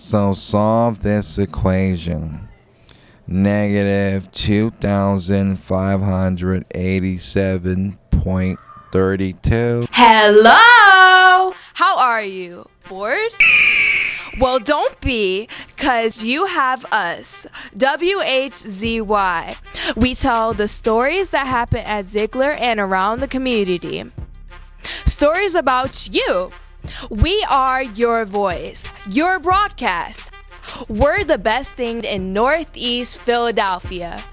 So solve this equation. Negative 2,587.32. Hello! How are you? Bored? Well, don't be, because you have us, WHZY. We tell the stories that happen at Ziegler and around the community. Stories about you. We are your voice, your broadcast. We're the best thing in Northeast Philadelphia.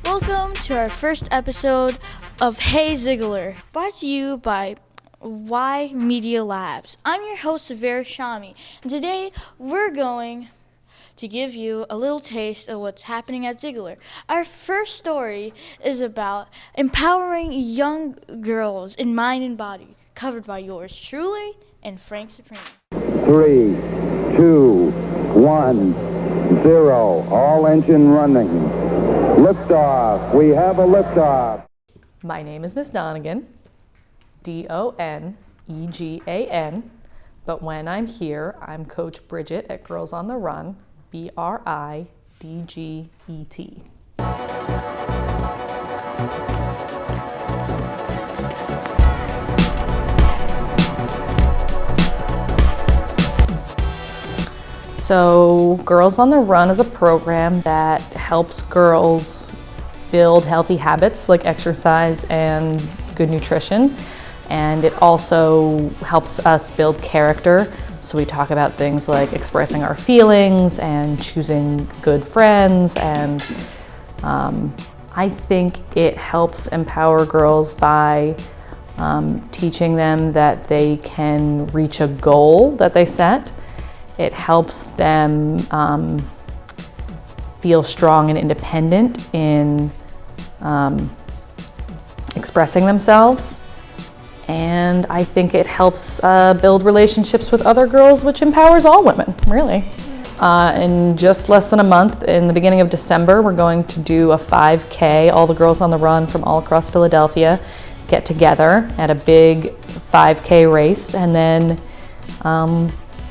Welcome to our first episode of Hey Ziegler, brought to you by Y Media Labs. I'm your host, Severa Shami, and today we're going to give you a little taste of what's happening at Ziegler. Our first story is about empowering young girls in mind and body, covered by yours truly and Frank Supreme. 3, 2, 1, 0. All engine running. Liftoff. We have a liftoff. My name is Miss Donegan, Donegan, but when I'm here, I'm Coach Bridget at Girls on the Run, Bridget. So Girls on the Run is a program that helps girls build healthy habits like exercise and good nutrition. And it also helps us build character. So we talk about things like expressing our feelings and choosing good friends. And I think it helps empower girls by teaching them that they can reach a goal that they set. It helps them feel strong and independent in expressing themselves. And I think it helps build relationships with other girls, which empowers all women, really. In just less than a month, in the beginning of December, we're going to do a 5K. All the girls on the run from all across Philadelphia get together at a big 5K race, and then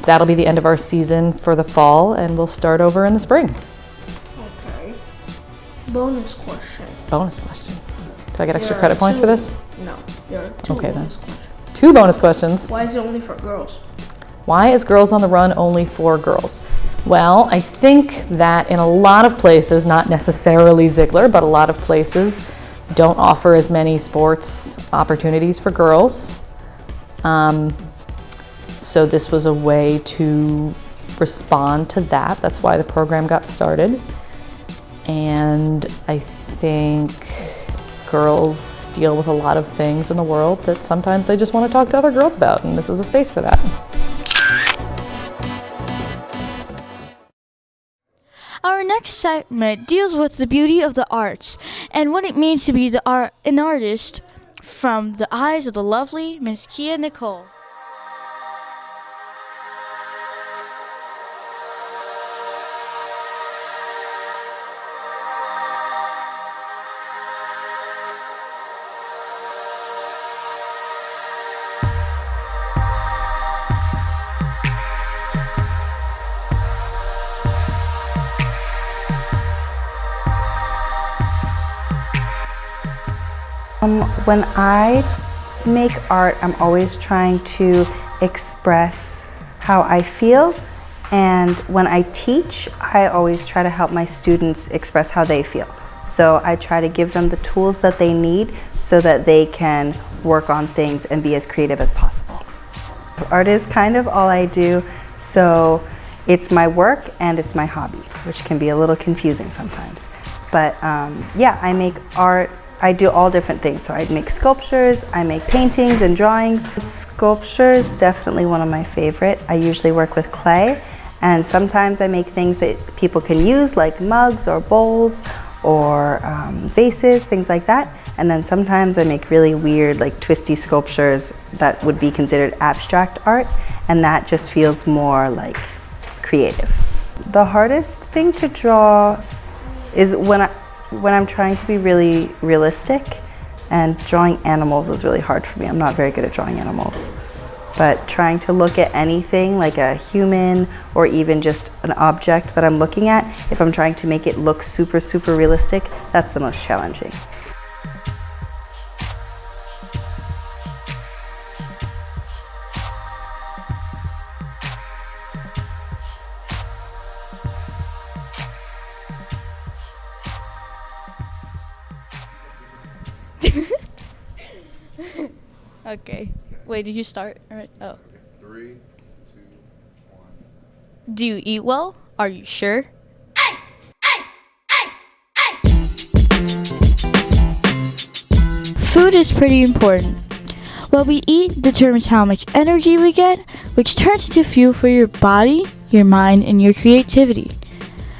that'll be the end of our season for the fall, and we'll start over in the spring. Okay. Bonus question. Bonus question. Do I get extra credit points for this? No, there are two Okay, then. bonus questions. 2 bonus questions. Why is it only for girls? Why is Girls on the Run only for girls? Well, I think that in a lot of places, not necessarily Ziegler, but a lot of places don't offer as many sports opportunities for girls. So this was a way to respond to that. That's why the program got started. And I think girls deal with a lot of things in the world that sometimes they just want to talk to other girls about, and this is a space for that. Our next segment deals with the beauty of the arts and what it means to be an artist from the eyes of the lovely Miss Kia Nicole. When I make art, I'm always trying to express how I feel, and when I teach, I always try to help my students express how they feel. So I try to give them the tools that they need so that they can work on things and be as creative as possible. Art is kind of all I do, so it's my work and it's my hobby, which can be a little confusing sometimes. But yeah, I make art. I do all different things. So I make sculptures, I make paintings and drawings. Sculpture is definitely one of my favorite. I usually work with clay, And sometimes I make things that people can use, like mugs or bowls or vases, things like that. And then sometimes I make really weird, like twisty sculptures that would be considered abstract art, and that just feels more like creative. The hardest thing to draw is when I'm trying to be really realistic, and drawing animals is really hard for me. I'm not very good at drawing animals. But trying to look at anything like a human or even just an object that I'm looking at, if I'm trying to make it look super, super realistic, that's the most challenging. Okay. Wait, did you start? All right. Oh. 3, 2, 1. Do you eat well? Are you sure? Food is pretty important. What we eat determines how much energy we get, which turns into fuel for your body, your mind, and your creativity.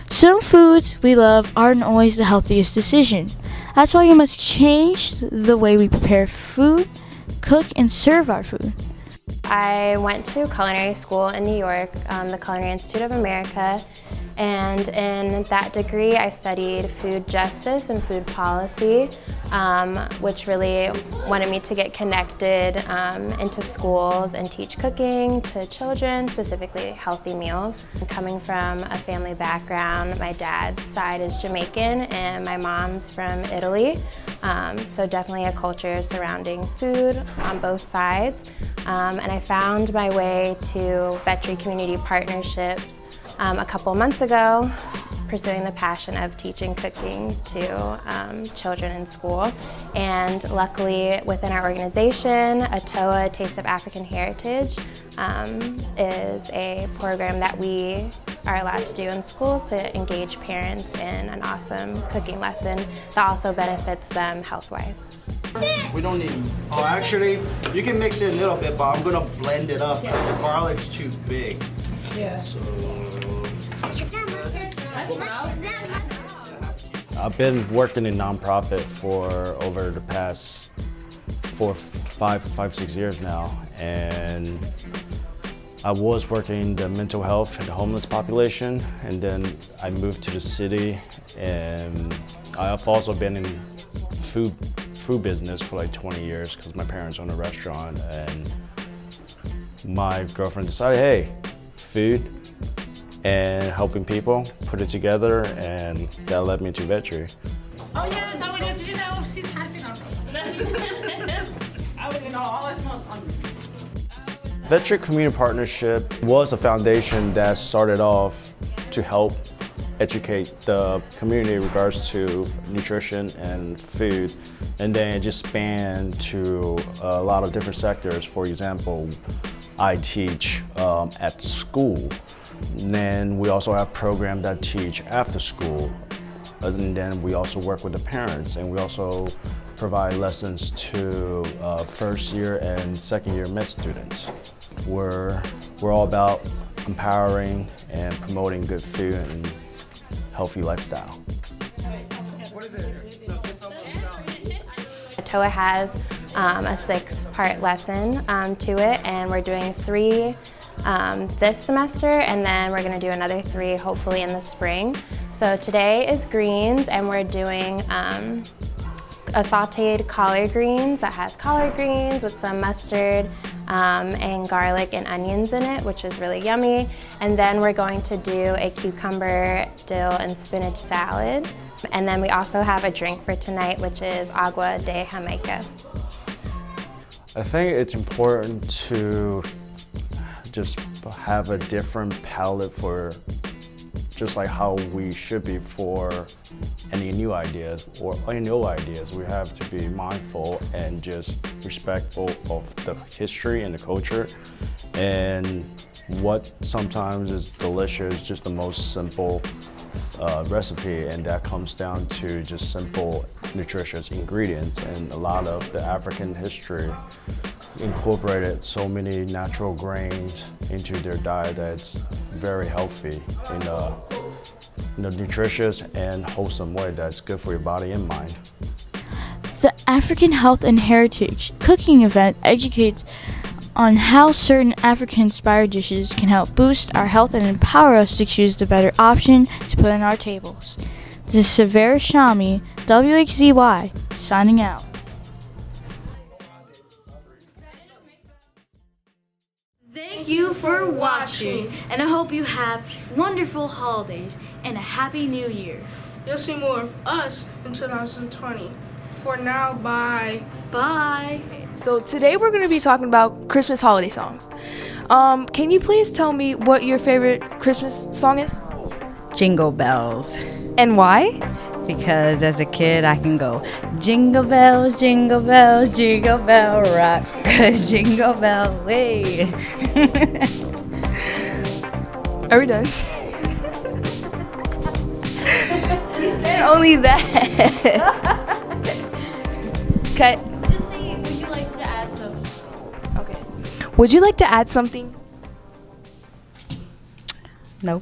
Some foods we love aren't always the healthiest decision. That's why we must change the way we prepare food, cook, and serve our food. I went to culinary school in New York, the Culinary Institute of America, and in that degree I studied food justice and food policy, which really wanted me to get connected into schools and teach cooking to children, specifically healthy meals. Coming from a family background, my dad's side is Jamaican and my mom's from Italy, so definitely a culture surrounding food on both sides. And I found my way to WHZY Community Partnerships a couple months ago, pursuing the passion of teaching cooking to children in school. And luckily within our organization, ATOA, Taste of African Heritage, is a program that we are allowed to do in schools to engage parents in an awesome cooking lesson that also benefits them health-wise. We don't need, oh actually, you can mix it a little bit, but I'm gonna blend it up. The garlic's too big. Yeah. So, I've been working in nonprofit for over the past 5, 6 years now, and I was working in the mental health and the homeless population, and then I moved to the city, and I've also been in food business for like 20 years because my parents own a restaurant, and my girlfriend decided, hey, food and helping people, put it together, and that led me to WHZY. Oh yeah, that's how it is. You know, she's happy now. I was always hungry. WHZY Community Partnership was a foundation that started off to help educate the community in regards to nutrition and food, and then it just spanned to a lot of different sectors. For example, I teach at school, and then we also have programs that teach after school, and then we also work with the parents, and we also provide lessons to first year and second year med students. We're all about empowering and promoting good food and healthy lifestyle. ATOA has a 6-part lesson to it, and we're doing 3 this semester, and then we're going to do another 3 hopefully in the spring. So today is greens, and we're doing a sauteed collard greens that has collard greens with some mustard and garlic and onions in it, which is really yummy. And then we're going to do a cucumber, dill, and spinach salad. And then we also have a drink for tonight, which is agua de Jamaica. I think it's important to just have a different palette for just like how we should be for any new ideas or any old ideas. We have to be mindful and just respectful of the history and the culture, and what sometimes is delicious, just the most simple recipe, and that comes down to just simple nutritious ingredients. And a lot of the African history incorporated so many natural grains into their diet that's very healthy in a nutritious and wholesome way that's good for your body and mind. The African Health and Heritage cooking event educates on how certain African-inspired dishes can help boost our health and empower us to choose the better option to put on our tables. This is Severa Shami, WHZY, signing out. Thank you for watching, and I hope you have wonderful holidays and a happy new year. You'll see more of us in 2020. For now, bye. Bye. So today we're going to be talking about Christmas holiday songs. Can you please tell me what your favorite Christmas song is? Jingle bells. And why? Because as a kid I can go jingle bells, jingle bell rock, jingle bell way. Are we done? He said only that. Okay. Just say, would you like to add something? Okay. Would you like to add something? No.